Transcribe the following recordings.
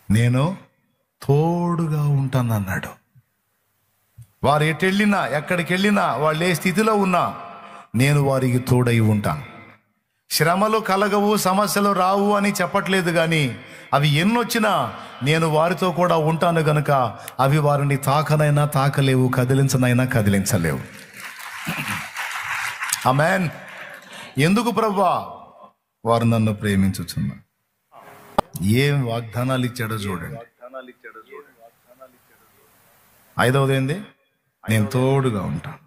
నేను తోడుగా ఉంటానన్నాడు. వారు ఎటెళ్ళినా ఎక్కడికి వెళ్ళినా వాళ్ళు ఏ స్థితిలో ఉన్నా నేను వారికి తోడై ఉంటాను. శ్రమలు కలగవు, సమస్యలు రావు అని చెప్పట్లేదు, కానీ అవి ఎన్నొచ్చినా నేను వారితో కూడా ఉంటాను గనుక అవి వారిని తాకనైనా తాకలేవు, కదిలించనైనా కదిలించలేవు. ఆమేన్. ఎందుకు ప్రభువా? వారు నన్ను ప్రేమించుచున్నారు. ఏం వాగ్దానాలు ఇచ్చాడో చూడండి. ఐదవది ఏంది? నేను తోడుగా ఉంటాను.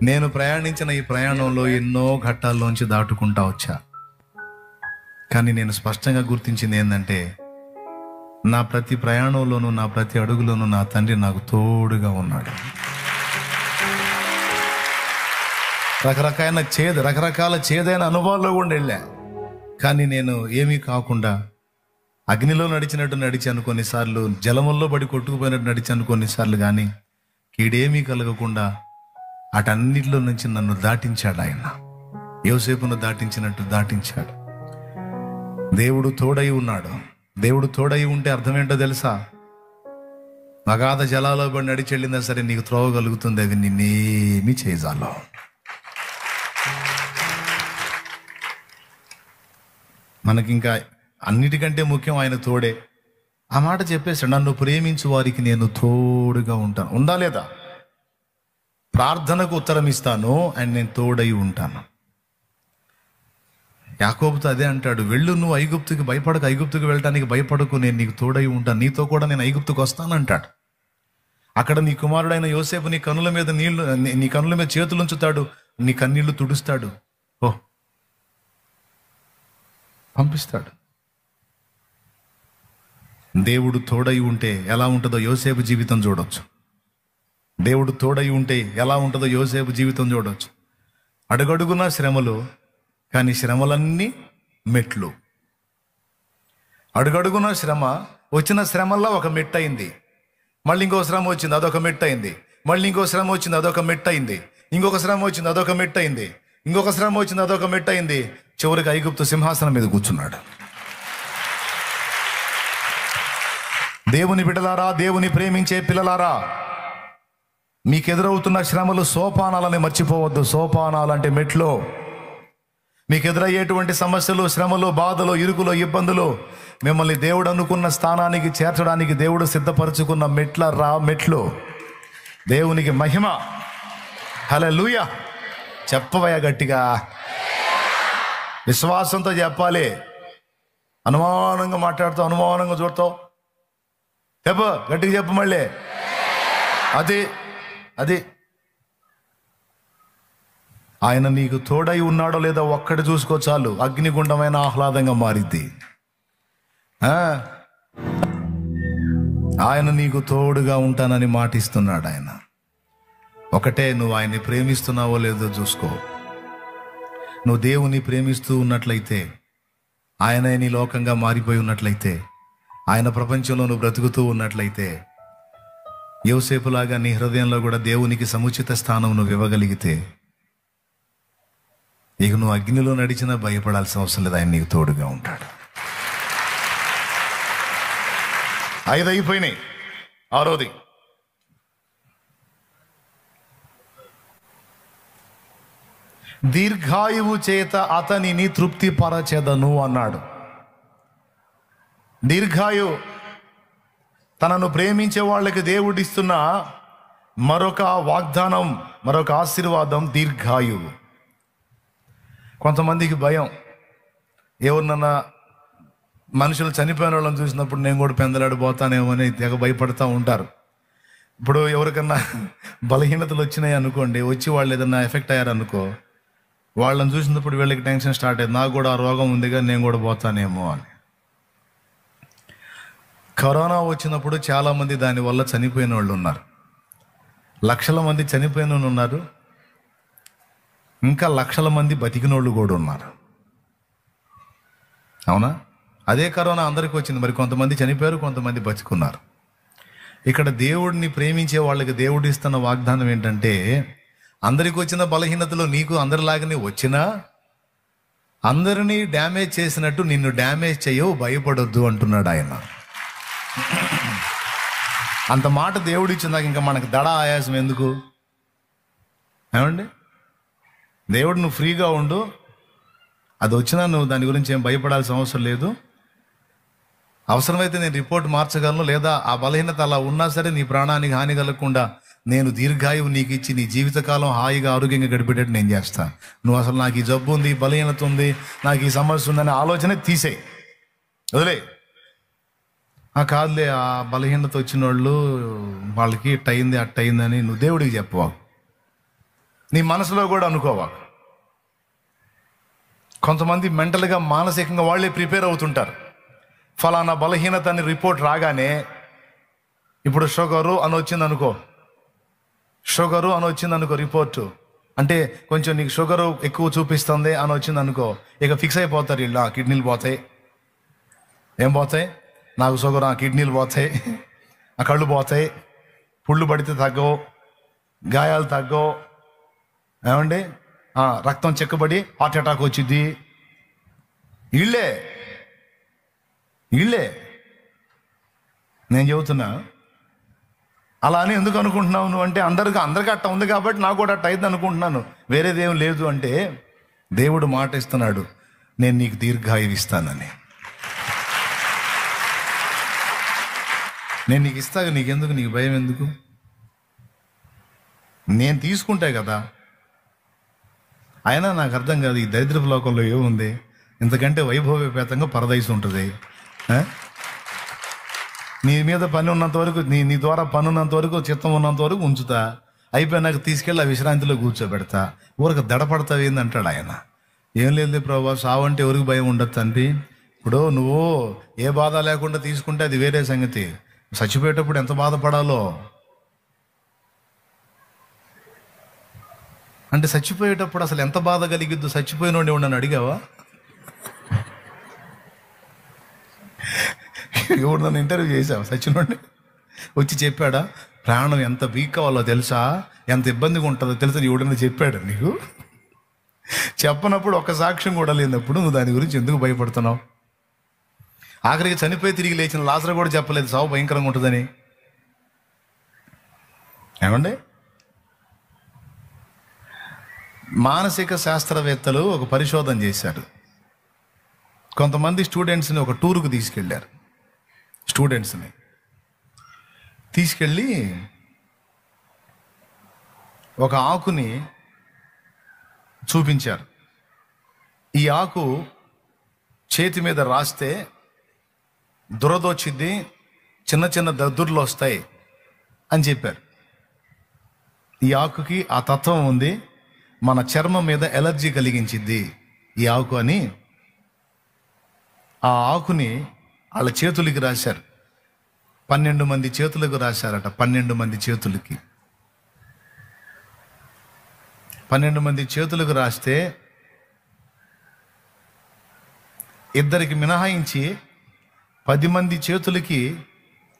నేను ప్రయాణించిన ఈ ప్రయాణంలో ఎన్నో ఘట్టాల్లోంచి దాటుకుంటా వచ్చా, కానీ నేను స్పష్టంగా గుర్తించింది ఏంటంటే నా ప్రతి ప్రయాణంలోనూ, నా ప్రతి అడుగులోనూ నా తండ్రి నాకు తోడుగా ఉన్నాడు. రకరకాల చేదైన అనుభవాల్లో కూడా వెళ్ళా, కానీ నేను ఏమీ కాకుండా అగ్నిలో నడిచినట్టు నడిచాను కొన్నిసార్లు, జలముల్లో పడి కొట్టుకుపోయినట్టు నడిచాను కొన్నిసార్లు, కానీ కీడేమీ కలగకుండా అటన్నిటిలో నుంచి నన్ను దాటించాడు ఆయన. యోసేపును దాటించినట్టు దాటించాడు. దేవుడు తోడై ఉన్నాడు. దేవుడు తోడై ఉంటే అర్థం ఏంటో తెలుసా? అగాధ జలాల్లో పడి నడిచి వెళ్ళినా సరే నీకు త్రోవ కలుగుతుంది, అవి నిన్నేమీ చేయజాలో. మనకింకా అన్నిటికంటే ముఖ్యం ఆయన తోడే. ఆ మాట చెప్పేసాడు, నన్ను ప్రేమించు వారికి నేను తోడుగా ఉంటాను. ఉందా లేదా? ప్రార్థనకు ఉత్తరం ఇస్తాను అండ్ నేను తోడై ఉంటాను. యాకోబుతో అదే అంటాడు, వెళ్ళు, నువ్వు ఐగుప్తుకి భయపడకు, ఐగుప్తుకి వెళ్ళటానికి భయపడకు, నేను నీకు తోడై ఉంటాను, నీతో కూడా నేను ఐగుప్తుకు వస్తానంటాడు. అక్కడ నీ కుమారుడైన యోసేపు నీ కన్నుల మీద చేతులు ఉంచుతాడు, నీ కన్నీళ్లు తుడుస్తాడు, పంపిస్తాడు. దేవుడు తోడై ఉంటే ఎలా ఉంటుందో యోసేపు జీవితం చూడొచ్చు. దేవుడు తోడై ఉంటే ఎలా ఉంటుందో యోసేపు జీవితం చూడొచ్చు. అడుగడుగున శ్రమలు, కానీ శ్రమలన్నీ మెట్లు. అడుగడుగున శ్రమ, వచ్చిన శ్రమల్లో ఒక మెట్టు అయింది, మళ్ళీ ఇంకో శ్రమ వచ్చింది, అదొక మెట్టు అయింది, మళ్ళీ ఇంకో శ్రమ వచ్చింది, అదొక మెట్టు అయింది, ఇంకొక శ్రమ వచ్చింది, అదొక మెట్టు అయింది, ఇంకొక శ్రమ వచ్చింది, అదొక మెట్టు అయింది. చివరికి ఐగుప్తు సింహాసనం మీద కూర్చున్నాడు. దేవుని బిడ్డలారా, దేవుని ప్రేమించే పిల్లలారా, మీకెదురవుతున్న శ్రమలు సోపానాలని మర్చిపోవద్దు. సోపానాలంటే మెట్లు. మీకు ఎదురయ్యేటువంటి సమస్యలు, శ్రమలు, బాధలు, ఇరుకులు, ఇబ్బందులు మిమ్మల్ని దేవుడు అనుకున్న స్థానానికి చేర్చడానికి దేవుడు సిద్ధపరచుకున్న మెట్లు. దేవునికి మహిమ. హల్లెలూయా. చెప్పవయ్యా గట్టిగా, విశ్వాసంతో చెప్పాలి. అనుమానంగా మాట్లాడుతావు, అనుమానంగా చూడతావు, చెప్పు, గట్టిగా చెప్పు మళ్ళీ. అది ఆయన నీకు తోడై ఉన్నాడో లేదో ఒక్కటి చూసుకో చాలు, అగ్నిగుండమైన ఆహ్లాదంగా మారిద్ది. ఆయన నీకు తోడుగా ఉంటానని మాటిస్తున్నాడు. ఆయన ఒకటే, నువ్వు ఆయన్ని ప్రేమిస్తున్నావో లేదో చూసుకో. నువ్వు దేవుని ప్రేమిస్తూ ఉన్నట్లయితే, ఆయన నీ లోకంగా మారిపోయి ఉన్నట్లయితే, ఆయన ప్రపంచంలో నువ్వు బ్రతుకుతూ ఉన్నట్లయితే, యోసేపులాగా నీ హృదయంలో కూడా దేవునికి సముచిత స్థానం నువ్వు ఇవ్వగలిగితే, ఇక నువ్వు అగ్నిలో నడిచినా భయపడాల్సిన అవసరం లేదు, ఆయన నీకు తోడుగా ఉంటాడు. 5 అయిపోయినాయి. 6వది, దీర్ఘాయువు చేత అతనిని తృప్తిపరచెదను అన్నాడు. దీర్ఘాయు తనను ప్రేమించే వాళ్ళకి దేవుడిస్తున్న మరొక వాగ్దానం, మరొక ఆశీర్వాదం దీర్ఘాయువు. కొంతమందికి భయం, ఎవరినన్నా మనుషులు చనిపోయిన వాళ్ళని చూసినప్పుడు నేను కూడా పెందలాడిపోతానేమో అని తెగ భయపడుతూ ఉంటారు. ఇప్పుడు ఎవరికన్నా బలహీనతలు వచ్చినాయి అనుకోండి, వచ్చి వాళ్ళు ఏదన్నా ఎఫెక్ట్ అయ్యారనుకో, వాళ్ళని చూసినప్పుడు వీళ్ళకి టెన్షన్ స్టార్ట్ అయ్యింది, నాకు కూడా ఆ రోగం ఉందిగా నేను కూడా పోతానేమో అని. కరోనా వచ్చినప్పుడు చాలామంది దానివల్ల చనిపోయిన వాళ్ళు ఉన్నారు, లక్షల మంది చనిపోయిన వాళ్ళు ఉన్నారు, ఇంకా లక్షల మంది బతికినోళ్ళు కూడా ఉన్నారు. అవునా? అదే కరోనా అందరికీ వచ్చింది, మరి కొంతమంది చనిపోయారు, కొంతమంది బతికున్నారు. ఇక్కడ దేవుడిని ప్రేమించే వాళ్ళకి దేవుడు ఇస్తున్న వాగ్దానం ఏంటంటే, అందరికి వచ్చిన బలహీనతలు నీకు అందరిలాగానే వచ్చినా అందరినీ డ్యామేజ్ చేసినట్టు నిన్ను డ్యామేజ్ చేయవు, భయపడొద్దు అంటున్నాడు ఆయన. అంత మాట దేవుడు ఇచ్చిందాక ఇంకా మనకు దడ ఆయాసం ఎందుకు? ఏమండి, దేవుడు నువ్వు ఫ్రీగా ఉండు, అది వచ్చినా నువ్వు దాని గురించి ఏం భయపడాల్సిన అవసరం లేదు. అవసరమైతే నేను రిపోర్ట్ మార్చగలను, లేదా ఆ బలహీనత అలా ఉన్నా సరే నీ ప్రాణానికి హాని కలగకుండా నేను దీర్ఘాయువు నీకు ఇచ్చి నీ జీవితకాలం హాయిగా ఆరోగ్యంగా గడిపేటట్టు నేను చేస్తాను. నువ్వు అసలు నాకు ఈ జబ్బు ఉంది, బలహీనత ఉంది, నాకు ఈ సమస్య ఉందనే ఆలోచన తీసేయి, వదిలే. కాదులే, ఆ బలహీనత వచ్చిన వాళ్ళు వాళ్ళకి ఇట్టయింది అట్టయిందని నువ్వు దేవుడికి చెప్పవా, నీ మనసులో కూడా అనుకోవా. కొంతమంది మెంటల్గా మానసికంగా వాళ్ళే ప్రిపేర్ అవుతుంటారు. ఫలానా బలహీనత అని రిపోర్ట్ రాగానే, ఇప్పుడు షుగరు అని వచ్చిందనుకో రిపోర్టు, అంటే కొంచెం నీకు షుగరు ఎక్కువ చూపిస్తుంది అని వచ్చిందనుకో, ఇక ఫిక్స్ అయిపోతారు వీళ్ళు, కిడ్నీలు పోతాయి. ఏం పోతాయి? నాకు షుగర్, కిడ్నీలు పోతాయి, ఆ కళ్ళు పోతాయి, పుళ్ళు పడితే తగ్గవు, గాయాలు తగ్గవు, ఏమండి రక్తం చెక్కబడి హార్ట్ అటాక్ వచ్చింది. వీళ్ళే నేను చెబుతున్నా. అలా అని ఎందుకు అనుకుంటున్నావు నువ్వు అంటే, అందరికీ అట్ట ఉంది కాబట్టి నాకు కూడా అట్ట అయింది అనుకుంటున్నాను, వేరేదేం లేదు అంటే, దేవుడు మాట ఇస్తున్నాడు, నేను నీకు దీర్ఘాయువు ఇస్తానని. నేను నీకు ఇస్తాగా, నీకెందుకు, నీకు భయం ఎందుకు? నేను తీసుకుంటే కదా. అయినా నాకు అర్థం కాదు, ఈ దరిద్రపు లోకంలో ఏముంది, ఇంతకంటే వైభవపేతంగా పరదైసు ఉంటుంది. నీ మీద పని ఉన్నంత వరకు, నీ ద్వారా పని ఉన్నంత వరకు, చిత్తం ఉన్నంత వరకు ఉంచుతా, అయిపోయినాక తీసుకెళ్ళి ఆ విశ్రాంతిలో కూర్చోబెడతా, ఊరికి దడపడతావు ఏందంటాడు ఆయన. ఏం లేదు ప్రభా, సావంటే ఎవరికి భయం ఉండదు తండ్రి. ఇప్పుడు నువ్వు ఏ బాధ లేకుండా తీసుకుంటే అది వేరే సంగతి, చచ్చిపోయేటప్పుడు ఎంత బాధపడాలో. అంటే చచ్చిపోయేటప్పుడు అసలు ఎంత బాధ కలిగిద్దు, చచ్చిపోయినోడే ఉండని అడిగావా? ఎవరు నన్ను ఇంటర్వ్యూ చేసావు, సచినోడిని వచ్చి చెప్పాడా ప్రాణం ఎంత వీక్ కావాలో తెలుసా, ఎంత ఇబ్బందిగా ఉంటుందో తెలుసా, ఎవడన్నా చెప్పాడు నీకు? చెప్పనప్పుడు ఒక్క సాక్ష్యం కూడా లేనప్పుడు నువ్వు దాని గురించి ఎందుకు భయపడుతున్నావు? ఆఖరికి చనిపోయి తిరిగి లేచిన లాజరు కూడా చెప్పలేదు సావు భయంకరంగా ఉంటుందని. ఏమండి, మానసిక శాస్త్రవేత్తలు ఒక పరిశోధన చేశారు. కొంతమంది స్టూడెంట్స్ని ఒక టూర్కు తీసుకెళ్ళారు. స్టూడెంట్స్ని తీసుకెళ్ళి ఒక ఆకుని చూపించారు. ఈ ఆకు చేతి మీద రాస్తే దురదొచ్చిద్ది, చిన్న చిన్న దద్దుర్లు వస్తాయి అని చెప్పారు. ఈ ఆకుకి ఆ తత్వం ఉంది, మన చర్మం మీద ఎలర్జీ కలిగించిద్ది ఈ ఆకు అని ఆ ఆకుని వాళ్ళ చేతులకి రాశారు. 12 మంది చేతులకు రాశారట. 12 మంది చేతులకి 12 మంది చేతులకు రాస్తే ఇద్దరికి మినహాయించి 10 మంది చేతులకి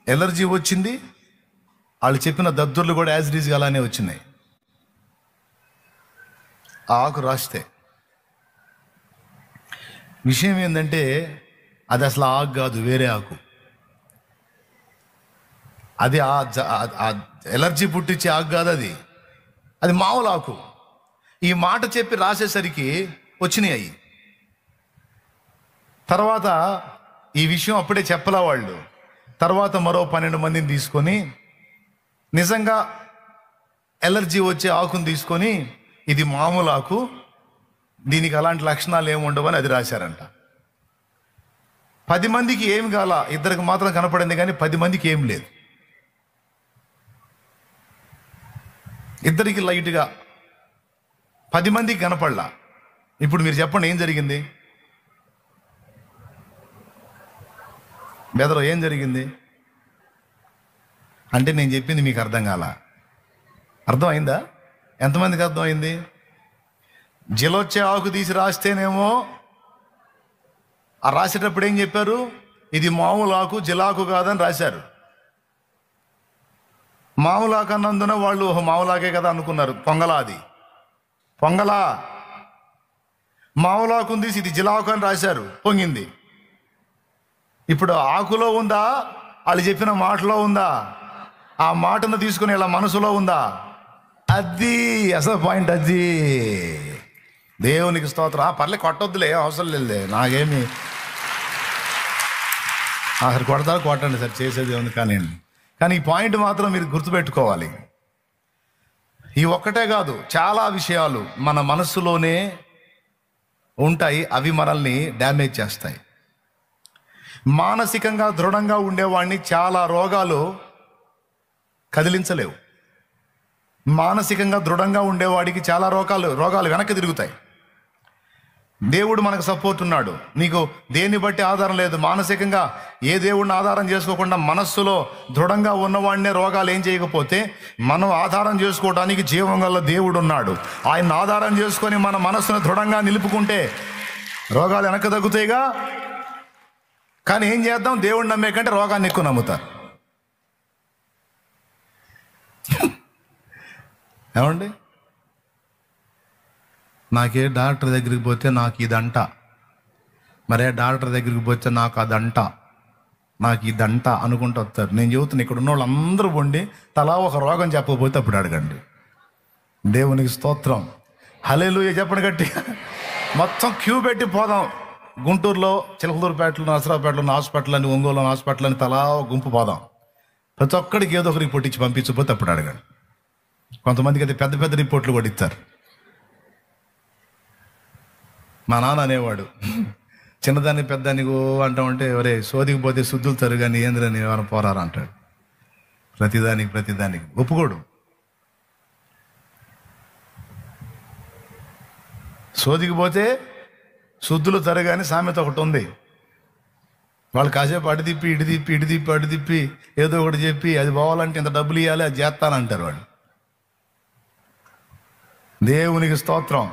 ఎలర్జీ వచ్చింది. వాళ్ళు చెప్పిన దద్దుర్లు కూడా యాజ్ రీజ్గా అలానే వచ్చినాయి. ఆ ఆకు రాస్తే విషయం ఏంటంటే, అది అసలు ఆకు కాదు, వేరే ఆకు. అది ఆ ఎలర్జీ పుట్టించే ఆకు కాదు, అది మామూలు ఆకు. ఈ మాట చెప్పి రాసేసరికి వచ్చినాయి అవి. తర్వాత ఈ విషయం అప్పుడే చెప్పలా వాళ్ళు. తర్వాత మరో 12 మందిని తీసుకొని నిజంగా ఎలర్జీ వచ్చే ఆకుని తీసుకొని, ఇది మామూలు ఆకు, దీనికి అలాంటి లక్షణాలు ఏమి ఉండవని అది రాశారంట. 10 మందికి ఏమి కాల, ఇద్దరికి మాత్రం కనపడింది కానీ 10 మందికి ఏం లేదు. ఇద్దరికి లైట్గా, 10 మందికి కనపడలా. ఇప్పుడు మీరు చెప్పండి ఏం జరిగింది? బెదరు ఏం జరిగింది అంటే, నేను చెప్పింది మీకు అర్థం కాల. అర్థమైందా? ఎంతమందికి అర్థమైంది? జిలొచ్చే ఆకు తీసి రాస్తేనేమో ఆ రాసేటప్పుడు ఏం చెప్పారు? ఇది మామూలు ఆకు, జిలాకు కాదని రాశారు. మామూలు ఆకు అన్నందున వాళ్ళు మామూలాకే కదా అనుకున్నారు. పొంగలా, అది పొంగలా. మామూలాకుని తీసి ఇది జిలాకు అని రాశారు, పొంగింది. ఇప్పుడు ఆకులో ఉందా, వాళ్ళు చెప్పిన మాటలో ఉందా? ఆ మాటను తీసుకుని ఇలా మనసులో ఉందా? అది అసలు పాయింట్. అది దేవునికి స్తోత్రం. పర్లే, కొట్టొద్దులే, అవసరం లేదులే, నాకేమి అసలు కొడతారు, కొట్టండి సార్, చేసేది ఉంది కానీ ఈ పాయింట్ మాత్రం మీరు గుర్తుపెట్టుకోవాలి. ఈ ఒక్కటే కాదు, చాలా విషయాలు మన మనస్సులోనే ఉంటాయి, అవి మనల్ని డ్యామేజ్ చేస్తాయి. మానసికంగా దృఢంగా ఉండేవాడిని చాలా రోగాలు కదిలించలేవు. మానసికంగా దృఢంగా ఉండేవాడికి చాలా రోగాలు వెనక్కి తిరుగుతాయి. దేవుడు మనకు సపోర్ట్ ఉన్నాడు. నీకు దేన్ని బట్టి ఆధారం లేదు. మానసికంగా ఏ దేవుడిని ఆధారం చేసుకోకుండా మనస్సులో దృఢంగా ఉన్నవాడినే రోగాలు ఏం చేయకపోతే, మనం ఆధారం చేసుకోవడానికి జీవం గల దేవుడు ఉన్నాడు. ఆయన ఆధారం చేసుకొని మన మనస్సును దృఢంగా నిలుపుకుంటే రోగాలు వెనక్కి తగ్గుతాయిగా. కానీ ఏం చేద్దాం, దేవుడిని నమ్మే కంటే రోగాన్ని ఎక్కువ నమ్ముతారు. ఏమండి, నాకే డాక్టర్ దగ్గరికి పోతే నాకు ఇదంట, మరే డాక్టర్ దగ్గరికి పోతే నాకు అదంట, నాకు ఇదంట అనుకుంటూ వస్తారు. నేను చెబుతున్నా, ఇక్కడ ఉన్న వాళ్ళందరూ ఉండి తలా ఒక రోగం చెప్పకపోతే అప్పుడు అడగండి. దేవునికి స్తోత్రం, హల్లెలూయా చెప్పండి గట్టిగా. మొత్తం క్యూ పెట్టి పోదాం. గుంటూరులో చిలకలూరుపేటలో, నరసరావుపేటలో హాస్పిటల్ అని, ఒంగోలు హాస్పిటల్ అని తలా గుంపు పోదాం. ప్రతి ఒక్కడికి ఏదో ఒక రిపోర్ట్ ఇచ్చి పంపించకపోతే అప్పుడు అడగండి. కొంతమందికి అయితే పెద్ద పెద్ద రిపోర్ట్లు కూడా ఇస్తారు. మా నాన్న అనేవాడు, చిన్నదాన్ని పెద్దాన్ని అంటామంటే, ఎవరే సోదికి పోతే శుద్ధులు తరుగాని ఏంద్రని ఎవరు పోరారు అంటాడు. ప్రతిదానికి ఒప్పుకోడు. సోదికి పోతే శుద్ధులు తరగాని సామెత ఒకటి ఉంది. వాళ్ళు కాసేపు అటు తిప్పి ఏదో ఒకటి చెప్పి, అది పోవాలంటే ఇంత డబ్బులు ఇవ్వాలి, అది చేస్తానంటారు వాళ్ళు. దేవునికి స్తోత్రం.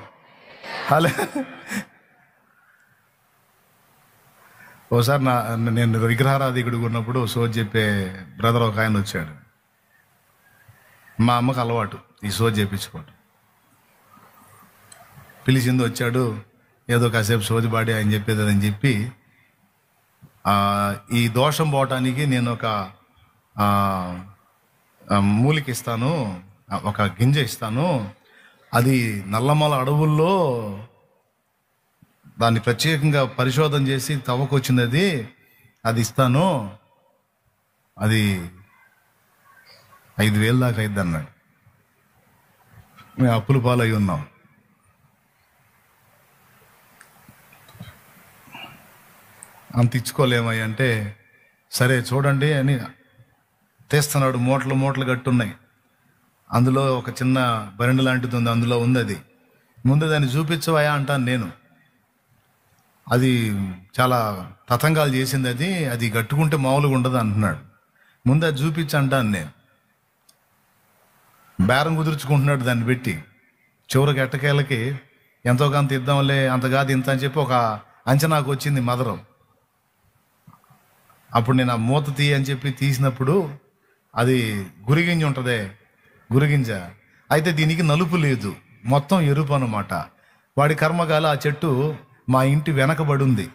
అలా ఓసారి నేను విగ్రహారాధికుడికి ఉన్నప్పుడు సోది చెప్పే బ్రదర్ ఒక ఆయన వచ్చాడు. మా అమ్మకు అలవాటు ఈ సోది చేయించుకోవడం. పిలిచింది, వచ్చాడు, ఏదో కాసేపు సోది పాడి ఆయన చెప్పేది అని చెప్పి, ఈ దోషం పోవటానికి నేను ఒక మూలిక ఇస్తాను, ఒక గింజ ఇస్తాను, అది నల్లమల అడవుల్లో దాన్ని ప్రత్యేకంగా పరిశోధన చేసి తవ్వకొచ్చింది, అది ఇస్తాను, అది 5,000 దాకా అయింది అన్నాడు. మేము అప్పుల పాలై ఉన్నాం. అంత ఇచ్చుకోలేమయ్య అంటే, సరే చూడండి అని తెస్తున్నాడు. మూటలు కట్టున్నాయి. అందులో ఒక చిన్న బరెండు లాంటిది ఉంది, అందులో ఉంది. అది ముందు దాన్ని చూపించవయా అంటాను నేను. అది చాలా తతంగాలు చేసింది, అది కట్టుకుంటే మామూలుగా ఉండదు అంటున్నాడు. ముందు అది చూపించి అంటాను నేను. బేరం కుదుర్చుకుంటున్నాడు దాన్ని పెట్టి. చివరికి ఎట్టకేళ్ళకి ఎంతో కొంత ఇద్దాంలే, అంత కాదు ఇంత అని చెప్పి ఒక అంచనాకు వచ్చింది మదరం. అప్పుడు నేను ఆ మూత అని చెప్పి తీసినప్పుడు, అది గురిగింజ ఉంటుందే, గురిగింజ అయితే దీనికి నలుపు లేదు, మొత్తం ఎరుపు అన్నమాట. వాడి కర్మగాల ఆ చెట్టు మా ఇంటి వెనకబడి ఉంది.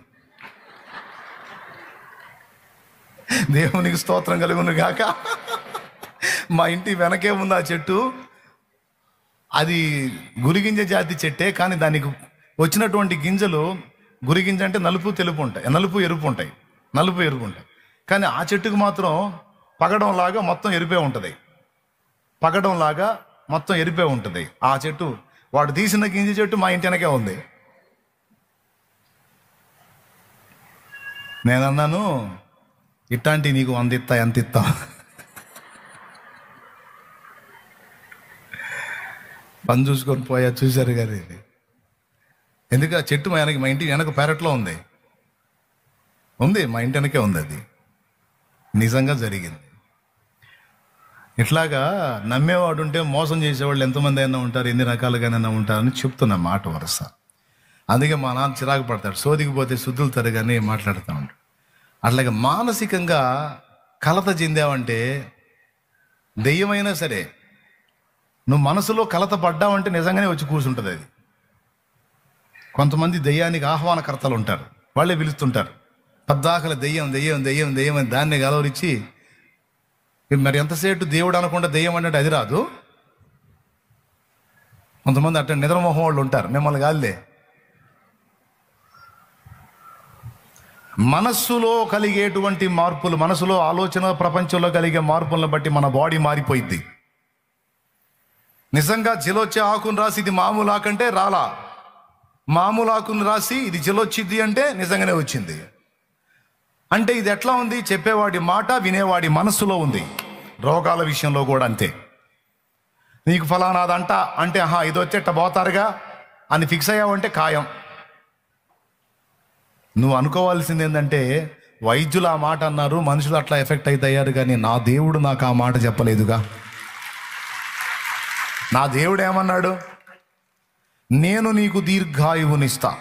దేవునికి స్తోత్రం కలుగును గాక. మా ఇంటి వెనకే ఉంది ఆ చెట్టు. అది గురిగింజ జాతి చెట్టే, కానీ దానికి వచ్చినటువంటి గింజలు, గురిగింజ అంటే నలుపు తెలుపు ఉంటాయి, నలుపు ఎరుపు ఉంటాయి. కానీ ఆ చెట్టుకు మాత్రం పగడంలాగా మొత్తం ఎరిపే ఉంటుంది. ఆ చెట్టు, వాడు తీసిన గింజ చెట్టు మా ఇంటి వెనకే ఉంది. నేనన్నాను, ఇట్లాంటి నీకు 100 ఇస్తా, ఎంత ఇస్తా? పని చూసుకొని పోయా, చూశారు కదా ఇది. ఎందుకు ఆ చెట్టు మా ఇంటి వెనక పెరట్లో ఉంది, మా ఇంటి వెనకే ఉంది. అది నిజంగా జరిగింది. ఇట్లాగా నమ్మేవాడు ఉంటే మోసం చేసేవాళ్ళు ఎంతమంది అయినా ఉంటారు, ఎన్ని రకాలుగానైనా ఉంటారని చెప్తున్నా మాట వరుస. అందుకే మా నాన్న చిరాకు పడతాడు, సోదికి పోతే శుద్ధులు తరగానే మాట్లాడుతూ ఉంటాడు. అట్లాగే మానసికంగా కలత చెందావంటే, దెయ్యమైనా సరే నువ్వు మనసులో కలత పడ్డావంటే నిజంగానే వచ్చి కూర్చుంటుంది. అది కొంతమంది దెయ్యానికి ఆహ్వానకర్తలు ఉంటారు, వాళ్ళే పిలుస్తుంటారు. పద్దాకల దెయ్యం దెయ్యం దెయ్యం దెయ్యం అని దాన్ని గలవరించి, మరి ఎంతసేపు దేవుడు అనకుండా దెయ్యం అంటే అది రాదు. కొంతమంది అట్లా నిద్రమోహం వాళ్ళు ఉంటారు, మిమ్మల్ని కాదులే. మనస్సులో కలిగేటువంటి మార్పులు, మనసులో ఆలోచన ప్రపంచంలో కలిగే మార్పులను బట్టి మన బాడీ మారిపోయింది. నిజంగా జిలొచ్చే ఆకును రాసి ఇది మామూలు ఆకంటే రాలా, మామూలు ఆకును రాసి ఇది జిలొచ్చింది అంటే నిజంగానే వచ్చింది. అంటే ఇది ఎట్లా ఉంది? చెప్పేవాడి మాట వినేవాడి మనస్సులో ఉంది. రోగాల విషయంలో కూడా అంతే. నీకు ఫలానాదంట అంటే ఇది వచ్చేట పోతారుగా అని ఫిక్స్ అయ్యావంటే ఖాయం. నువ్వు అనుకోవాల్సింది ఏంటంటే, వైద్యులు ఆ మాట అన్నారు, మనుషులు అట్లా ఎఫెక్ట్ అవుతాయారు, కానీ నా దేవుడు నాకు ఆ మాట చెప్పలేదుగా. నా దేవుడు ఏమన్నాడు? నేను నీకు దీర్ఘాయువునిస్తా.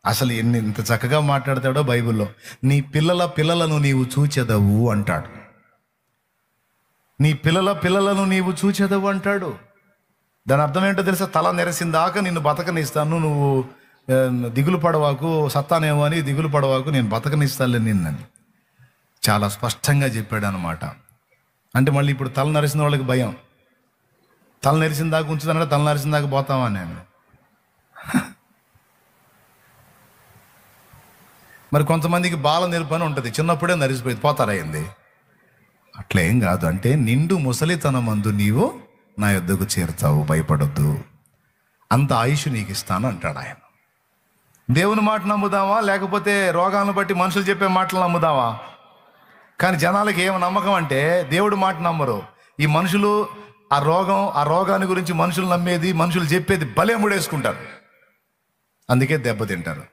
అసలు ఇంత చక్కగా మాట్లాడతాడో బైబిల్లో. నీ పిల్లలను నీవు చూచెదవు అంటాడు. నీ పిల్లలను నీవు చూచెదవు అంటాడు. దాని అర్థం ఏంటో తెలుసా? తల నెరసిన దాకా నిన్ను బతకనిస్తాను, నువ్వు దిగులు పడవాకు, సత్తానేమో అని దిగులు పడవాకు, నేను బతకనిస్తానులే నిన్నని చాలా స్పష్టంగా చెప్పాడు అనమాట. అంటే మళ్ళీ ఇప్పుడు తల నరిసిన వాళ్ళకి భయం. తల నెరిసిన దాకా ఉంచుతానంటే తల నరిసిన దాకా పోతావా నేను? మరి కొంతమందికి బాల నెరుపు అని ఉంటుంది, చిన్నప్పుడే నరిసిపోయింది, పోతారయ్యింది. అట్లా ఏం కాదు. అంటే నిండు ముసలితనమందు నీవు నా యొద్దకు చేరుతావు, భయపడొద్దు, అంత ఆయుష్ నీకు ఇస్తాను అంటాడు ఆయన. దేవుని మాట నమ్ముదామా, లేకపోతే రోగాలను బట్టి మనుషులు చెప్పే మాటలు నమ్ముదామా? కానీ జనాలకి ఏం నమ్మకం అంటే దేవుడి మాట నమ్మరు. ఈ మనుషులు ఆ రోగాన్ని గురించి మనుషులు నమ్మేది, మనుషులు చెప్పేది భలే ముడేసుకుంటారు, అందుకే దెబ్బతింటారు.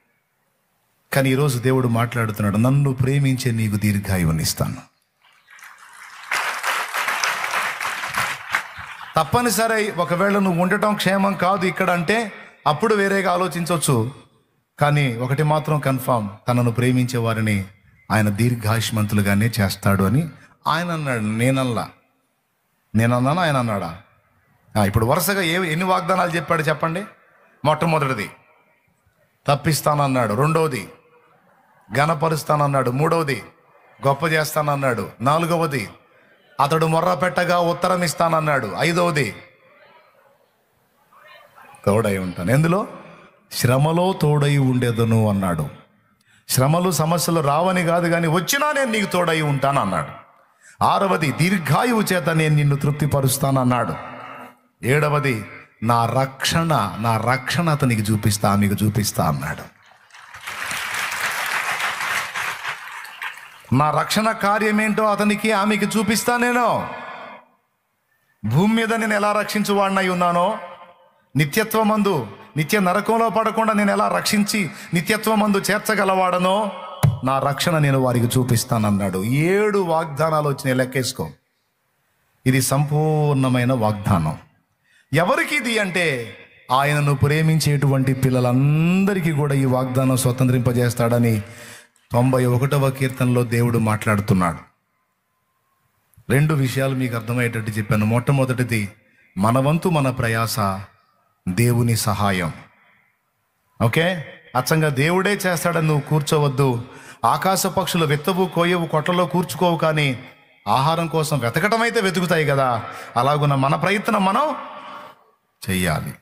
కానీ ఈరోజు దేవుడు మాట్లాడుతున్నాడు, నన్ను ప్రేమించే నీకు దీర్ఘాయువునిస్తాను. తప్పనిసరి ఒకవేళ నువ్వు ఉండటం క్షేమం కాదు ఇక్కడ అంటే అప్పుడు వేరేగా ఆలోచించవచ్చు. కానీ ఒకటి మాత్రం కన్ఫామ్, తనను ప్రేమించే వారిని ఆయన దీర్ఘాయుష్మంతులుగానే చేస్తాడు అని ఆయన అన్నాడు. నేనన్నానా ఆయన అన్నాడా? ఇప్పుడు వరుసగా ఎన్ని వాగ్దానాలు చెప్పాడు చెప్పండి. మొట్టమొదటిది తప్పిస్తానన్నాడు, రెండవది ఘనపరుస్తానన్నాడు, మూడవది గొప్ప చేస్తానన్నాడు, నాలుగవది అతడు మొర్ర పెట్టగా ఉత్తరం ఇస్తానన్నాడు, ఐదవది తోడై ఉంటాను. ఎందులో? శ్రమలో తోడై ఉండేదను అన్నాడు. శ్రమలు సమస్యలు రావని కాదు, కానీ వచ్చినా నేను నీకు తోడై ఉంటాను అన్నాడు. ఆరవది దీర్ఘాయువు చేత నేను నిన్ను తృప్తిపరుస్తానన్నాడు. ఏడవది నా రక్షణ అతనికి చూపిస్తా, మీకు చూపిస్తా అన్నాడు. నా రక్షణ కార్యమేంటో అతనికి ఆమెకి చూపిస్తా. నేను భూమి మీద నేను ఎలా రక్షించువాడినై ఉన్నానో, నిత్య నరకంలో పడకుండా నేను ఎలా రక్షించి నిత్యత్వమందు చేర్చగలవాడనో, నా రక్షణ నేను వారికి చూపిస్తానన్నాడు. 7 వాగ్దానాలు వచ్చినాయి, లెక్కేసుకో. ఇది సంపూర్ణమైన వాగ్దానం. ఎవరికి ఇది అంటే ఆయనను ప్రేమించేటువంటి పిల్లలందరికీ కూడా ఈ వాగ్దానం స్వతంత్రింపజేస్తాడని 91వ కీర్తనలో దేవుడు మాట్లాడుతున్నాడు. 2 విషయాలు మీకు అర్థమయ్యేటట్టు చెప్పాను. మొట్టమొదటిది, మన వంతు మన ప్రయాస, దేవుని సహాయం. ఓకే, అచ్చంగా దేవుడే చేస్తాడని నువ్వు కూర్చోవద్దు. ఆకాశ పక్షులు వెత్తవు, కోయవు, కొట్లలో కూర్చుకోవు, కానీ ఆహారం కోసం వెతకటం అయితే వెతుకుతాయి కదా. అలాగున్న మన ప్రయత్నం మనం చెయ్యాలి.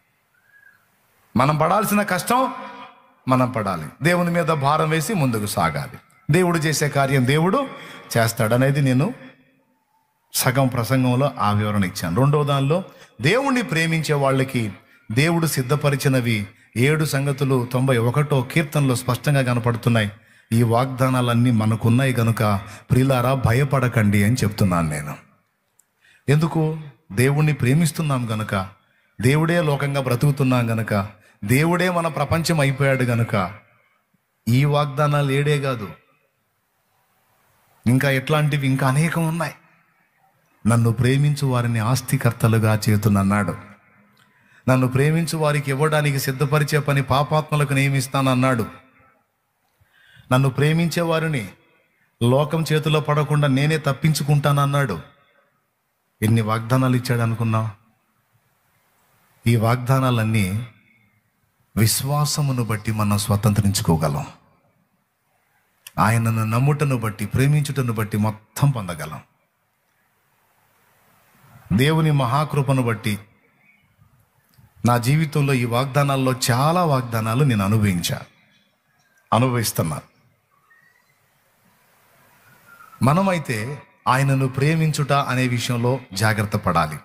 మనం పడాల్సిన కష్టం మనం పడాలి. దేవుని మీద భారం వేసి ముందుకు సాగాలి. దేవుడు చేసే కార్యం దేవుడు చేస్తాడనేది నేను సగం ప్రసంగంలో ఆ వివరణ ఇచ్చాను. రెండో దానిలో దేవుణ్ణి ప్రేమించే వాళ్ళకి దేవుడు సిద్ధపరిచినవి 7 సంగతులు 91వ కీర్తనలో స్పష్టంగా కనపడుతున్నాయి. ఈ వాగ్దానాలన్నీ మనకున్నాయి కనుక ప్రియులారా భయపడకండి అని చెప్తున్నాను నేను. ఎందుకు? దేవుణ్ణి ప్రేమిస్తున్నాం గనుక, దేవుడే లోకంగా బ్రతుకుతున్నాం గనుక, దేవుడే మన ప్రపంచం అయిపోయాడు గనుక ఈ వాగ్దానాలు 7 కాదు, ఇంకా ఎట్లాంటివి ఇంకా అనేకం ఉన్నాయి. నన్ను ప్రేమించు వారిని ఆస్తికర్తలుగా చేతునన్నాడు. నన్ను ప్రేమించు వారికి ఇవ్వడానికి సిద్ధపరిచే పని పాపాత్మలకు నియమిస్తానన్నాడు. నన్ను ప్రేమించే వారిని లోకం చేతిలో పడకుండా నేనే తప్పించుకుంటానన్నాడు. ఎన్ని వాగ్దానాలు ఇచ్చాడు అనుకున్నావు? ఈ వాగ్దానాలన్నీ విశ్వాసమును బట్టి మనం స్వతంత్రించుకోగలం. ఆయనను నమ్ముటను బట్టి, ప్రేమించుటను బట్టి మొత్తం పొందగలం. దేవుని మహాకృపను బట్టి నా జీవితంలో ఈ వాగ్దానాల్లో చాలా వాగ్దానాలు నేను అనుభవిస్తున్నా. మనమైతే ఆయనను ప్రేమించుట అనే విషయంలో జాగ్రత్త పడాలి.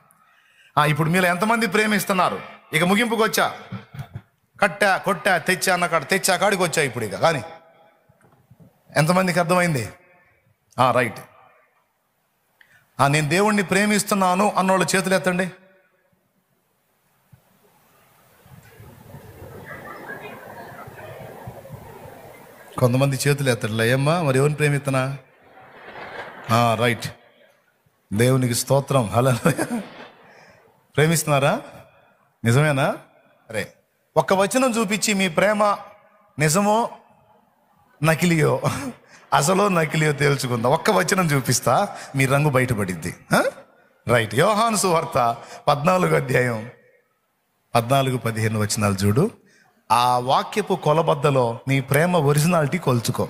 ఇప్పుడు మీరు ఎంతమంది ప్రేమిస్తున్నారు? ఇక ముగింపుకు వచ్చా, కొట్టా తెచ్చా అన్న తెచ్చా కాడికి వచ్చా ఇప్పుడు. ఇక కానీ ఎంతమందికి అర్థమైంది? రైట్. నేను దేవుణ్ణి ప్రేమిస్తున్నాను అన్నోళ్ళు చేతులు ఎత్తండి. కొంతమంది చేతులు ఎత్తట్లే. ఏమ్మా, మరి ఎవరిని ప్రేమిస్తున్నా? రైట్, దేవునికి స్తోత్రం. హల్లెలూయా. ప్రేమిస్తున్నారా? నిజమేనా? అరే, ఒక్క వచనం చూపించి మీ ప్రేమ నిజమో నకిలియో, అసలో నకిలియో తేల్చుకుందాం. ఒక్క వచనం చూపిస్తా, మీ రంగు బయటపడిద్ది. రైట్, యోహాను సువార్త 14వ అధ్యాయం 14-15 వచనాలు చూడు. ఆ వాక్యపు కొలబద్దలో నీ ప్రేమ ఒరిజినాలిటీ కొలుచుకో.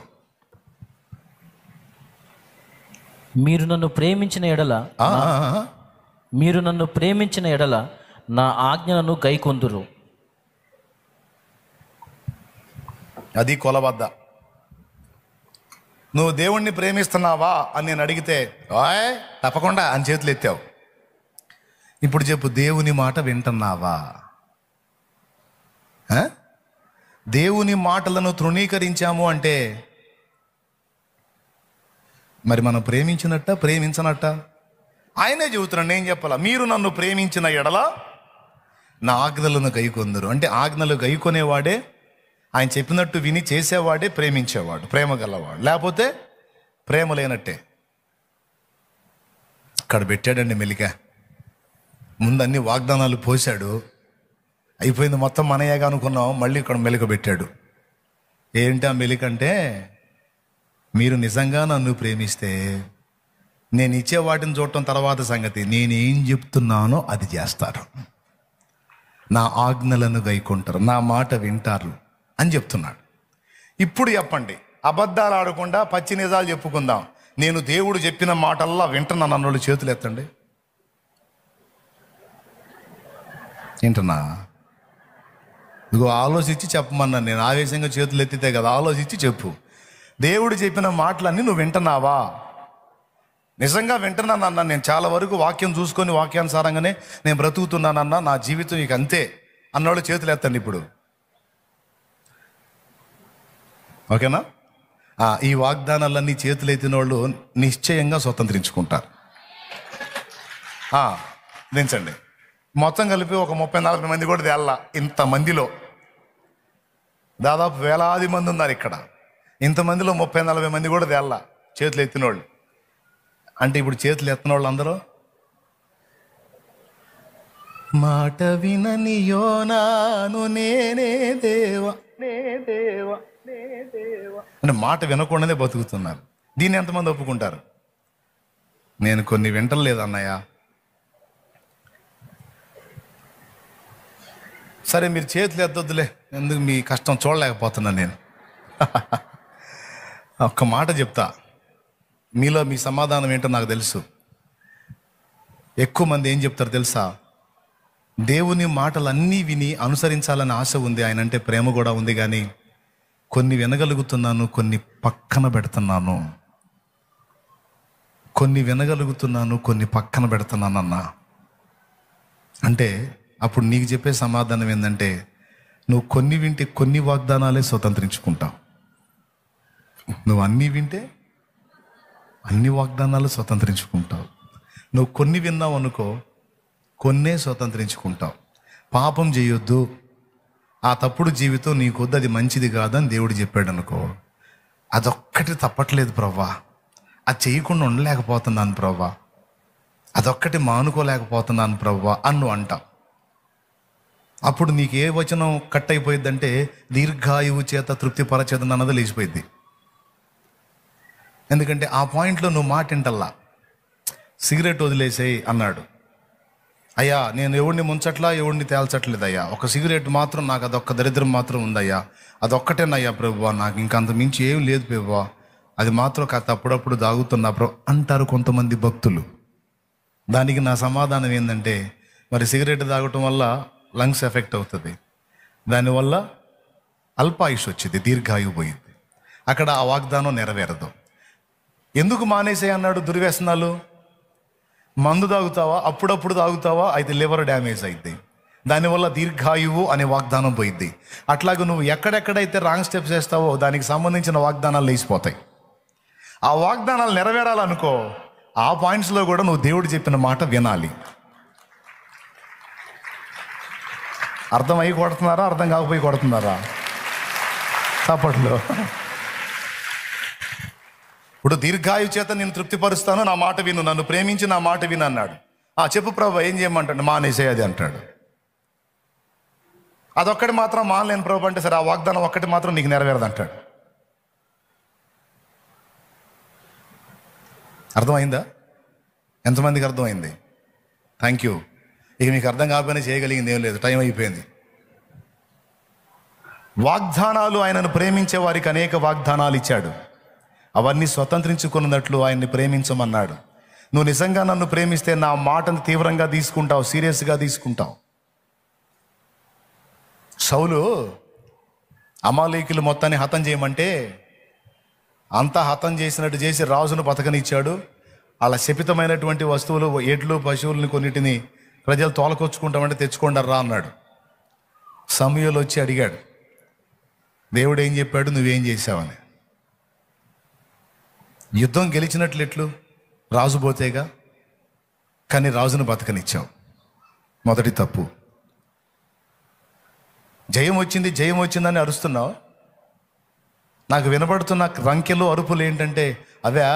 మీరు నన్ను ప్రేమించిన ఎడల నా ఆజ్ఞలను గైకొందురు. అది కొలబద్ద. నువ్వు దేవుణ్ణి ప్రేమిస్తున్నావా అని నేను అడిగితే తప్పకుండా అని చేతులు ఎత్తావు. ఇప్పుడు చెప్పు, దేవుని మాట వింటున్నావా? దేవుని మాటలను తృణీకరించాము అంటే మరి మనం ప్రేమించనట్ట? ఆయనే చెబుతున్నాడు, నేను చెప్పాలా? మీరు నన్ను ప్రేమించిన ఎడల నా ఆజ్ఞలను గైకొందురు. అంటే ఆజ్ఞలు గైకొనేవాడే, ఆయన చెప్పినట్టు విని చేసేవాడే ప్రేమించేవాడు, ప్రేమ గలవాడు. లేకపోతే ప్రేమ లేనట్టే. ఇక్కడ పెట్టాడండి మెలిక. ముందు అన్ని వాగ్దానాలు పోశాడు, అయిపోయింది, మొత్తం మనయ్యగా అనుకున్నాం. మళ్ళీ ఇక్కడ మెలిక పెట్టాడు. ఏంటి ఆ మెలిక అంటే, మీరు నిజంగా నన్ను ప్రేమిస్తే నేను ఇచ్చే వాటిని చూడటం తర్వాత సంగతి, నేనేం చెప్తున్నానో అది చేస్తారు, నా ఆజ్ఞలను గైకుంటారు, నా మాట వింటారు అని చెప్తున్నాడు. ఇప్పుడు చెప్పండి, అబద్ధాలు ఆడకుండా పచ్చి నిజాలు చెప్పుకుందాం. నేను దేవుడు చెప్పిన మాటల్లా వింటున్నాను అన్నోళ్ళు చేతులు ఎత్తండి. వింటున్నా? ఇదిగో ఆలోచించి చెప్పమన్నాను నేను. ఆవేశంగా చేతులు ఎత్తితే కదా, ఆలోచించి చెప్పు. దేవుడు చెప్పిన మాటలన్నీ నువ్వు వింటున్నావా? నిజంగా వింటున్నానన్నా. నేను చాలా వరకు వాక్యం చూసుకొని వాక్యానుసారంగానే నేను బ్రతుకుతున్నానన్నా, నా జీవితం ఇక అంతే అన్నోళ్ళు చేతులు ఎత్తండి ఇప్పుడు. ఓకేనా? ఈ వాగ్దానాలన్నీ చేతులు ఎత్తిన వాళ్ళు నిశ్చయంగా స్వతంత్రించుకుంటారు. దించండి. మొత్తం కలిపి ఒక 30-40 మంది కూడా తేల్లా. ఇంతమందిలో దాదాపు వేలాది మంది ఉన్నారు ఇక్కడ. ఇంతమందిలో 30-40 మంది కూడా తేల్లా చేతులు ఎత్తినోళ్ళు. అంటే ఇప్పుడు చేతులు ఎత్తిన వాళ్ళు అందరూ మాట వినని యోనాను నేనే దేవా అంటే మాట వినకుండానే బతుకుతున్నారు. దీన్ని ఎంతమంది ఒప్పుకుంటారు? నేను కొన్ని వింటలేదు అన్నయ్య. సరే, మీరు చేతులు ఎద్దొద్దులే, ఎందుకు మీ కష్టం చూడలేకపోతున్నాను నేను. ఒక్క మాట చెప్తా, మీలో మీ సమాధానం ఏంటో నాకు తెలుసు. ఎక్కువ మంది ఏం చెప్తారు తెలుసా? దేవుని మాటలన్నీ విని అనుసరించాలని ఆశ ఉంది, ఆయన అంటే ప్రేమ కూడా ఉంది, కానీ కొన్ని వినగలుగుతున్నాను, కొన్ని పక్కన పెడుతున్నాను. కొన్ని వినగలుగుతున్నాను, కొన్ని పక్కన పెడుతున్నానన్నా. అంటే అప్పుడు నీకు చెప్పే సమాధానం ఏంటంటే, నువ్వు కొన్ని వింటే కొన్ని వాగ్దానాలే స్వతంత్రించుకుంటావు. నువ్వు అన్నీ వింటే అన్ని వాగ్దానాలు స్వతంత్రించుకుంటావు. నువ్వు కొన్ని విన్నావు అనుకో, కొన్నే స్వతంత్రించుకుంటావు. పాపం చేయొద్దు, ఆ తప్పుడు జీవితం నీకొద్దు, అది మంచిది కాదని దేవుడు చెప్పాడు అనుకో, అదొక్కటి తప్పట్లేదు ప్రవ్వా, అది చేయకుండా ఉండలేకపోతున్నాను ప్రవ్వా, అదొక్కటి మానుకోలేకపోతున్నాను ప్రవ్వా అని నువ్వు అంటావు. అప్పుడు నీకు ఏ వచనం కట్ అయిపోయిందంటే, దీర్ఘాయువు చేత తృప్తిపరచేదని అన్నది లేచిపోయింది. ఎందుకంటే ఆ పాయింట్లో నువ్వు మాట వింటల్లా. సిగరెట్ వదిలేసేయి అన్నాడు, అయ్యా నేను ఎవడిని ముంచట్లా, ఎవడిని తేల్చట్లేదయ్యా, ఒక సిగరెట్ మాత్రం నాకు అదొక్క దరిద్రం మాత్రం ఉందయ్యా, అదొక్కటేనయ్యా ప్రభువా, నాకు ఇంకంత మించి ఏం లేదు ప్రభువా, అది మాత్రం కాస్త అప్పుడప్పుడు తాగుతున్నా ప్రభు అంటారు కొంతమంది భక్తులు. దానికి నా సమాధానం ఏంటంటే, మరి సిగరెట్ తాగటం వల్ల లంగ్స్ ఎఫెక్ట్ అవుతుంది, దానివల్ల అల్పాయుష్ వచ్చింది, దీర్ఘాయువు పోయింది, అక్కడ ఆ వాగ్దానం నెరవేరదు. ఎందుకు మానేసే అన్నాడు? దుర్వ్యసనాలు. మందు తాగుతావా, అప్పుడప్పుడు తాగుతావా, అయితే లివర్ డ్యామేజ్ అయింది, దానివల్ల దీర్ఘాయువు అనే వాగ్దానం పోయింది. అట్లాగే నువ్వు ఎక్కడెక్కడైతే రాంగ్ స్టెప్స్ వేస్తావో దానికి సంబంధించిన వాగ్దానాలు లేచిపోతాయి. ఆ వాగ్దానాలు నెరవేరాలనుకో, ఆ పాయింట్స్లో కూడా నువ్వు దేవుడు చెప్పిన మాట వినాలి. అర్థమై కొడుతున్నారా, అర్థం కాకపోయి కొడుతున్నారా? చప్పట్లో. ఇప్పుడు దీర్ఘాయు చేత నేను తృప్తిపరుస్తాను, నా మాట విను, నన్ను ప్రేమించి నా మాట విను అన్నాడు. చెప్పు ప్రభు ఏం చేయమంటాడు? మానేసే అది అంటాడు. అదొక్కటి మాత్రం మానలేను ప్రభు అంటే, సరే ఆ వాగ్దానం ఒక్కటి మాత్రం నీకు నెరవేరదు అంటాడు. అర్థమైందా? ఎంతమందికి అర్థమైంది? Thank you. ఇక మీకు అర్థం కాకపోయినా చేయగలిగింది ఏం లేదు, టైం అయిపోయింది. వాగ్దానాలు, ఆయనను ప్రేమించే వారికి అనేక వాగ్దానాలు ఇచ్చాడు. అవన్నీ స్వతంత్రించుకున్నట్లు ఆయన్ని ప్రేమించమన్నాడు. నువ్వు నిజంగా నన్ను ప్రేమిస్తే నా మాటను తీవ్రంగా తీసుకుంటావు, సీరియస్గా తీసుకుంటావు. సౌలు అమాలేకులు మొత్తాన్ని హతం చేయమంటే అంతా హతం చేసినట్టు చేసి రాజును బతకనిచ్చాడు. అలా శపితమైనటువంటి వస్తువులు, ఎడ్లు పశువులను కొన్నిటిని ప్రజలు తోలకొచ్చుకుంటామంటే తెచ్చుకోండి రా అన్నాడు. సమూయేలు వచ్చి అడిగాడు, దేవుడు ఏం చెప్పాడు, నువ్వేం చేశావని. యుద్ధం గెలిచినట్లు ఎట్లు? రాజు పోతేగా, కానీ రాజును బతకనిచ్చావు. మొదటి తప్పు. జయం వచ్చింది, జయం వచ్చిందని అరుస్తున్నావు. నాకు వినబడుతున్న రంకెలు, అరుపులు ఏంటంటే, అవే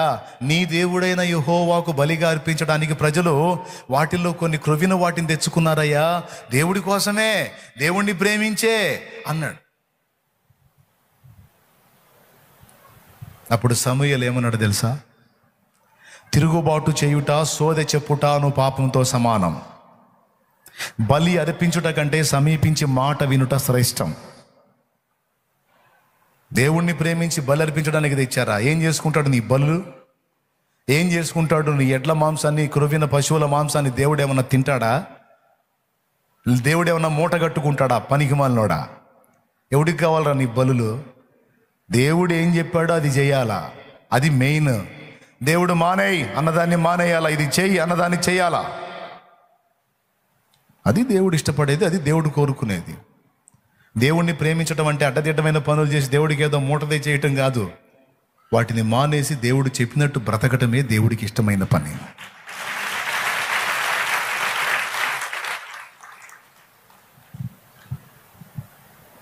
నీ దేవుడైన యెహోవాకు బలిగా అర్పించడానికి ప్రజలు వాటిల్లో కొన్ని క్రొవ్విన వాటిని తెచ్చుకున్నారయ్యా, దేవుడి కోసమే, దేవుణ్ణి ప్రేమించే అన్నాడు. అప్పుడు సమూయేలు ఏమన్నాడు తెలుసా? తిరుగుబాటు చేయుట, సోదె చెప్పుట అను పాపంతో సమానం. బలి అర్పించుట కంటే సమీపించి మాట వినుట శ్రేష్టం. దేవుణ్ణి ప్రేమించి బలి అర్పించడానికి తెచ్చారా? ఏం చేసుకుంటాడు నీ బలు? ఏం చేసుకుంటాడు నీ ఎడ్ల మాంసాన్ని, క్రొవ్విన పశువుల మాంసాన్ని? దేవుడు ఏమన్నా తింటాడా? దేవుడు ఏమన్నా మూట కట్టుకుంటాడా? పనికిమాలినోడా? ఎవడికి కావాలరా నీ బలులు? దేవుడు ఏం చెప్పాడో అది చేయాలా, అది మెయిన్. దేవుడు మానేయి అన్నదాన్ని మానేయాలా, ఇది చెయ్యి అన్నదాన్ని చెయ్యాలా, అది దేవుడు ఇష్టపడేది, అది దేవుడు కోరుకునేది. దేవుణ్ణి ప్రేమించడం అంటే అడ్డదిడ్డమైన పనులు చేసి దేవుడికి ఏదో మూటదే చేయటం కాదు. వాటిని మానేసి దేవుడు చెప్పినట్టు బ్రతకటమే దేవుడికి ఇష్టమైన పని.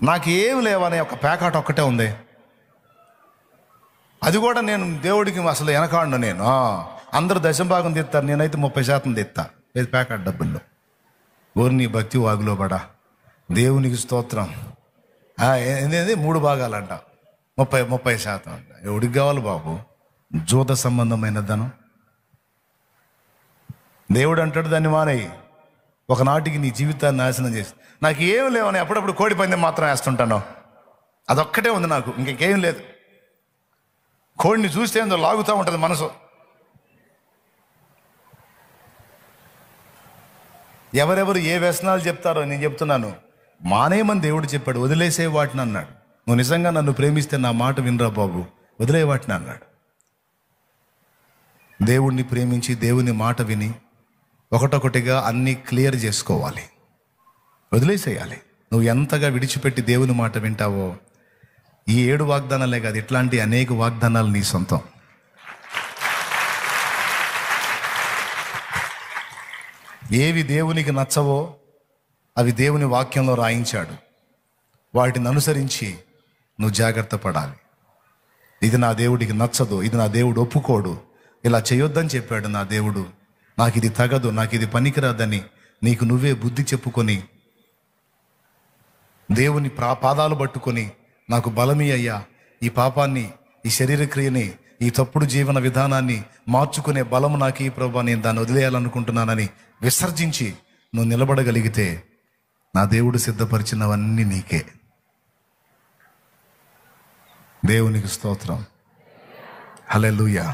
నాకేం లేవనే ఒక ప్యాకాట ఒక్కటే ఉంది, అది కూడా నేను దేవుడికి అసలు వెనకాడను. నేను అందరూ దశంభాగం తెస్తారు, నేనైతే 30% తెస్తా లేదు ప్యాకెట్ డబ్బుల్లో. ఓరి నీ భక్తి వాగులో పడా, దేవునికి స్తోత్రం. ఏంది 3 భాగాలంట, 30% అంట. ఎవడికి కావాలి బాబు జూత సంబంధమైన ధనం? దేవుడు అంటాడు దాన్ని మానేయి, ఒకనాటికి నీ జీవితాన్ని నాశనం చేసి. నాకు ఏం లేవని అప్పుడప్పుడు కోడి పందెం మాత్రం వేస్తుంటాను, అదొక్కటే ఉంది నాకు, ఇంకేం లేదు. కోడిని చూస్తే అందులో లాగుతూ ఉంటుంది మనసు. ఎవరెవరు ఏ వ్యసనాలు చెప్తారో నేను చెప్తున్నాను, మానేయమని దేవుడు చెప్పాడు, వదిలేసే వాటిని అన్నాడు. నువ్వు నిజంగా నన్ను ప్రేమిస్తే నా మాట వినరా బాబు, వదిలే వాటిని అన్నాడు. దేవుణ్ణి ప్రేమించి దేవుని మాట విని ఒకటొకటిగా అన్నీ క్లియర్ చేసుకోవాలి, వదిలేసేయాలి. నువ్వు ఎంతగా విడిచిపెట్టి దేవుని మాట వింటావో, ఈ 7 వాగ్దానాలే కాదు, ఇట్లాంటి అనేక వాగ్దానాలు నీ సొంతం. ఏవి దేవునికి నచ్చవో అవి దేవుని వాక్యంలో రాయించాడు. వాటిని అనుసరించి నువ్వు జాగ్రత్త పడాలి. ఇది నా దేవుడికి నచ్చదు, ఇది నా దేవుడు ఒప్పుకోడు, ఇలా చేయొద్దని చెప్పాడు నా దేవుడు, నాకు ఇది తగదు, నాకు ఇది పనికిరాదని నీకు నువ్వే బుద్ధి చెప్పుకొని దేవుని పాదాలు పట్టుకొని, నాకు బలమీ అయ్యా, ఈ పాపాన్ని, ఈ శరీర క్రియని, ఈ తప్పుడు జీవన విధానాన్ని మార్చుకునే బలము నాకు ఈ ప్రభువా, నేను దాన్ని వదిలేయాలనుకుంటున్నానని విసర్జించి నువ్వు నిలబడగలిగితే నా దేవుడు సిద్ధపరిచినవన్నీ నీకే. దేవునికి స్తోత్రం. హల్లెలూయా.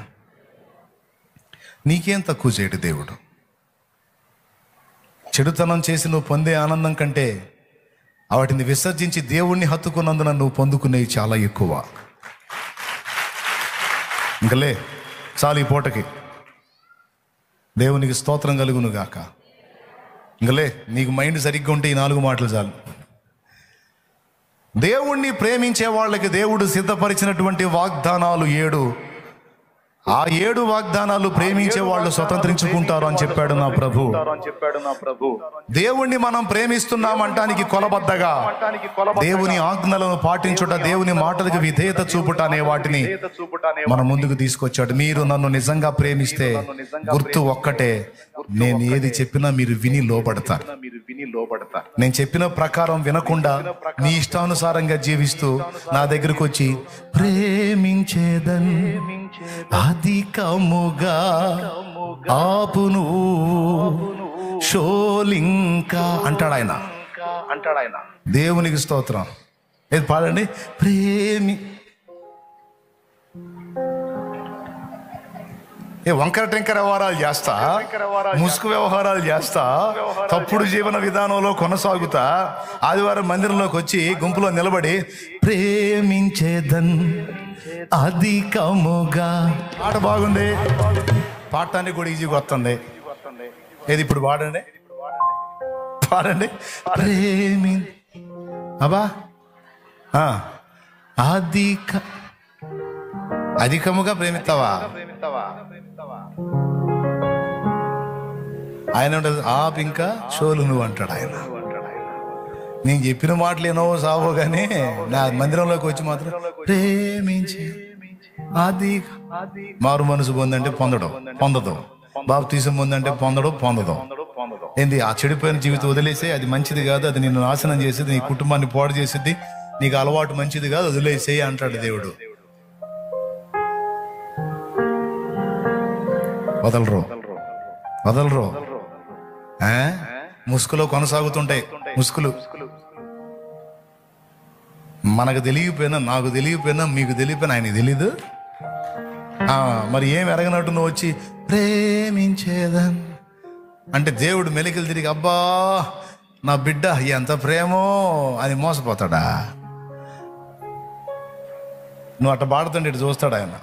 నీకేం తక్కువ చేయడు దేవుడు. చెడుతనం చేసి నువ్వు పొందే ఆనందం కంటే వాటిని విసర్జించి దేవుణ్ణి హత్తుకున్నందున నువ్వు పొందుకునేవి చాలా ఎక్కువ. ఇంకలే చాలు ఈ పూటకి. దేవునికి స్తోత్రం కలుగును గాక. ఇంకలే నీకు మైండ్ సరిగ్గా ఉంటే ఈ 4 మాటలు చాలు. దేవుణ్ణి ప్రేమించే వాళ్ళకి దేవుడు సిద్ధపరిచినటువంటి వాగ్దానాలు 7. ఆ 7 వాగ్దానాలు ప్రేమించే వాళ్ళు స్వతంత్రించుకుంటారు అని చెప్పాడు నా ప్రభు. దేవుణ్ణి మనం ప్రేమిస్తున్నామంటానికి కొలబద్దగా దేవుని ఆజ్ఞలను పాటించుట, దేవుని మాటలకు విధేయత చూపుట అనే వాటిని మన ముందుకు తీసుకొచ్చాడు. మీరు నన్ను నిజంగా ప్రేమిస్తే గుర్తు ఒక్కటే, నేను ఏది చెప్పినా మీరు విని లోబడతారు. నేను చెప్పిన ప్రకారం వినకుండా నీ ఇష్టానుసారంగా జీవిస్తూ నా దగ్గరకు వచ్చి ప్రేమించేదన్ అధికముగా ఆపును షోలింకా అంటాడు ఆయన. దేవునికి స్తోత్రం. ఏది పాడండి. వంకర టెంకర వ్యవహారాలు చేస్తా, ముసుగు వ్యవహారాలు చేస్తా, తప్పుడు జీవన విధానంలో కొనసాగుతా, ఆదివారం మందిరంలోకి వచ్చి గుంపులో నిలబడి ప్రేమించేదన్ అధికముగా. పాట బాగుంది, పాడటానికి కూడా ఈజీగా వస్తుంది. ఏది ఇప్పుడు పాడండి, పాడండి. అబ్బా అధికముగా ప్రేమిస్తావా? ఆయన ఆప్ ఇంకా షోలు నువ్వు అంటాడు ఆయన. నేను చెప్పిన మాటలు ఏనో సావో కానీ నా మందిరంలోకి వచ్చి మాత్రం ప్రేమించి అది మారు మనసు పొందంటే పొందదు, బాప్తిసం పొందంటే పొందదు. ఏంది ఆ చెడిపోయిన జీవితం వదిలేసే, అది మంచిది కాదు, అది నిన్ను నాశనం చేసేది, నీ కుటుంబాన్ని పాడు చేసేది, నీకు అలవాటు మంచిది కాదు, వదిలేసే అంటాడు దేవుడు. వదలరు. ముసుగులో కొనసాగుతుంటాయి. ముసుగులు మనకు తెలియపోయినా, నాకు తెలియపోయినా, మీకు తెలియపోయినా ఆయనకి తెలీదు. మరి ఏం ఎరగనట్టు నువ్వు వచ్చి ప్రేమించేదన్ అంటే దేవుడు మెలికలు తిరిగి అబ్బా నా బిడ్డ ఎంత ప్రేమో అని మోసపోతాడా? నువ్వు అట్ట పాడుతుంటే ఇటు చూస్తాడు ఆయన.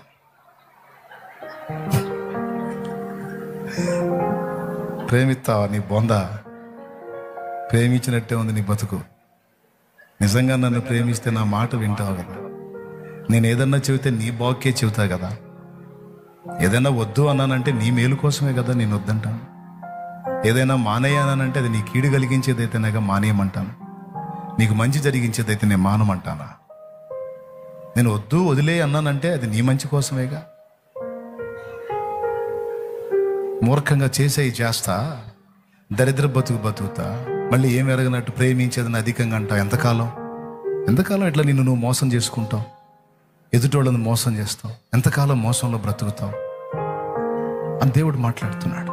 ప్రేమిస్తావా? నీ బొంద ప్రేమించినట్టే ఉంది నీ బతుకు. నిజంగా నన్ను ప్రేమిస్తే నా మాట వింటావు కదా. నేను ఏదన్నా చెబితే నీ బాక్కే చెబుతా కదా. ఏదైనా వద్దు అన్నానంటే నీ మేలు కోసమే కదా నేను వద్దంటాను. ఏదైనా మానేయనంటే అది నీ కీడు కలిగించేదైతేనేగా మానేయమంటాను. నీకు మంచి జరిగించేదైతే నేను మానమంటానా? నేను వద్దు వదిలే అన్నానంటే అది నీ మంచి కోసమేగా. మూర్ఖంగా చేస్తా, దరిద్ర బతుకుతా, మళ్ళీ ఏం ఎరగనట్టు ప్రేమించేదని అధికంగా అంటావు. ఎంతకాలం ఇట్లా నిన్ను నువ్వు మోసం చేసుకుంటావు, ఎదుటోళ్ళని మోసం చేస్తావు, ఎంతకాలం మోసంలో బ్రతుకుతావు అని దేవుడు మాట్లాడుతున్నాడు.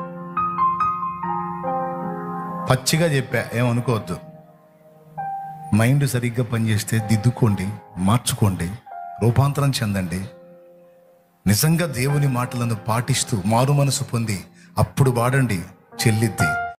పచ్చిగా చెప్పా, ఏమనుకోవద్దు. మైండ్ సరిగ్గా పనిచేస్తే దిద్దుకోండి, మార్చుకోండి, రూపాంతరం చెందండి. నిజంగా దేవుని మాటలను పాటిస్తూ మారు మనసు పొంది అప్పుడు వాడండి, చెల్లిద్ది.